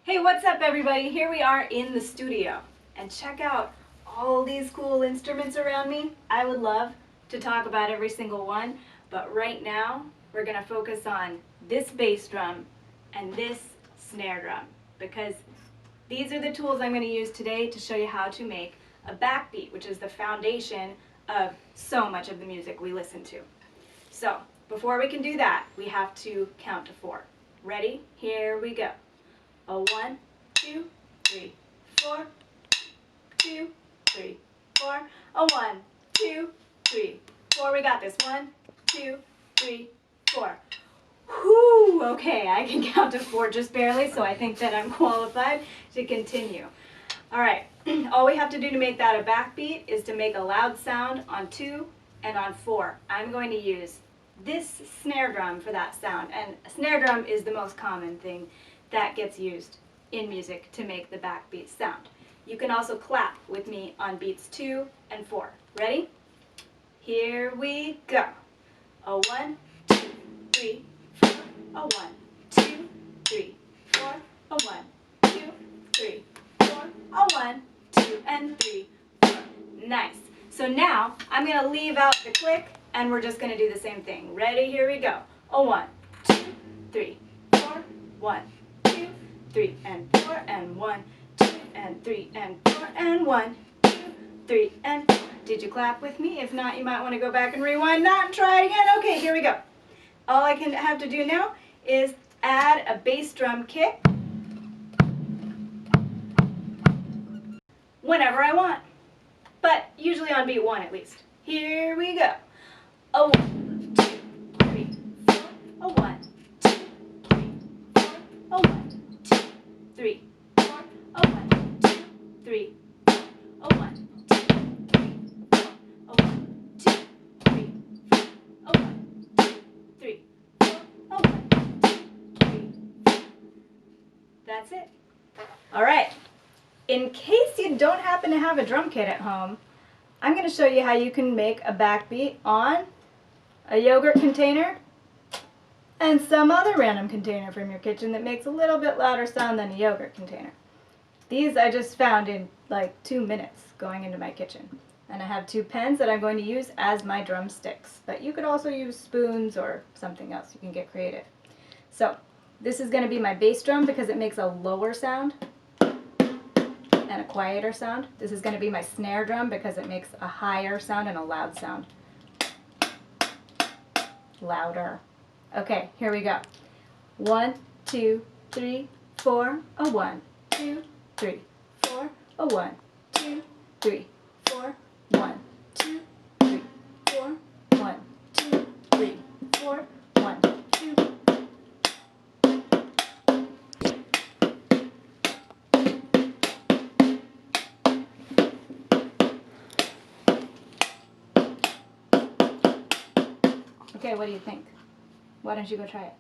Hey, what's up everybody? Here we are in the studio. And check out all these cool instruments around me. I would love to talk about every single one, but right now we're going to focus on this bass drum and this snare drum because these are the tools I'm going to use today to show you how to make a backbeat, which is the foundation of so much of the music we listen to. So, before we can do that, we have to count to 4. Ready? Here we go. A 1, 2, 3, 4, 2, 3, 4. A 1, 2, 3, 4. We got this. 1, 2, 3, 4. Whew, okay, I can count to 4 just barely, so I think that I'm qualified to continue. All right, all we have to do to make that a backbeat is to make a loud sound on 2 and on 4. I'm going to use this snare drum for that sound, and a snare drum is the most common thing that gets used in music to make the backbeat sound. You can also clap with me on beats 2 and 4. Ready? Here we go. A 1, 2, 3, 4. A 1, 2, 3, 4. A 1, 2, 3, 4. A 1, 2, and 3, 4. Nice. So now I'm going to leave out the click and we're just going to do the same thing. Ready? Here we go. A 1, 2, 3, 4. 1, 2, 3, and 4, and 1, 2, and 3, and 4, and 1, 2, 3, and 4. Did you clap with me? If not, you might want to go back and rewind that and try it again. Okay, here we go. All I can have to do now is add a bass drum kick whenever I want, but usually on beat 1 at least. Here we go. A 1, 2, 3, 4. A 1, 2, 3, 4. A 1, 2, 3, 4. A 1, 2, 3, 4. A 1, 2, 3, 4. A 1, 2, 3, 4. A 1, 2, 3, 4. A 1, 2, 3, 4. That's it. All right. In case you don't happen to have a drum kit at home, I'm going to show you how you can make a backbeat on a yogurt container and some other random container from your kitchen that makes a little bit louder sound than a yogurt container. These I just found in like 2 minutes going into my kitchen. And I have 2 pens that I'm going to use as my drumsticks. But you could also use spoons or something else. You can get creative. So this is going to be my bass drum because it makes a lower sound and a quieter sound. This is going to be my snare drum because it makes a higher sound and a loud sound. Louder. Okay, here we go. 1, 2, 3, 4. A 1, 2, 3, 4. A 1, 2, 3, 4. 1, 2, 3, 4. 1, 2, 3, 4. 1, 2. Okay, what do you think? Why don't you go try it?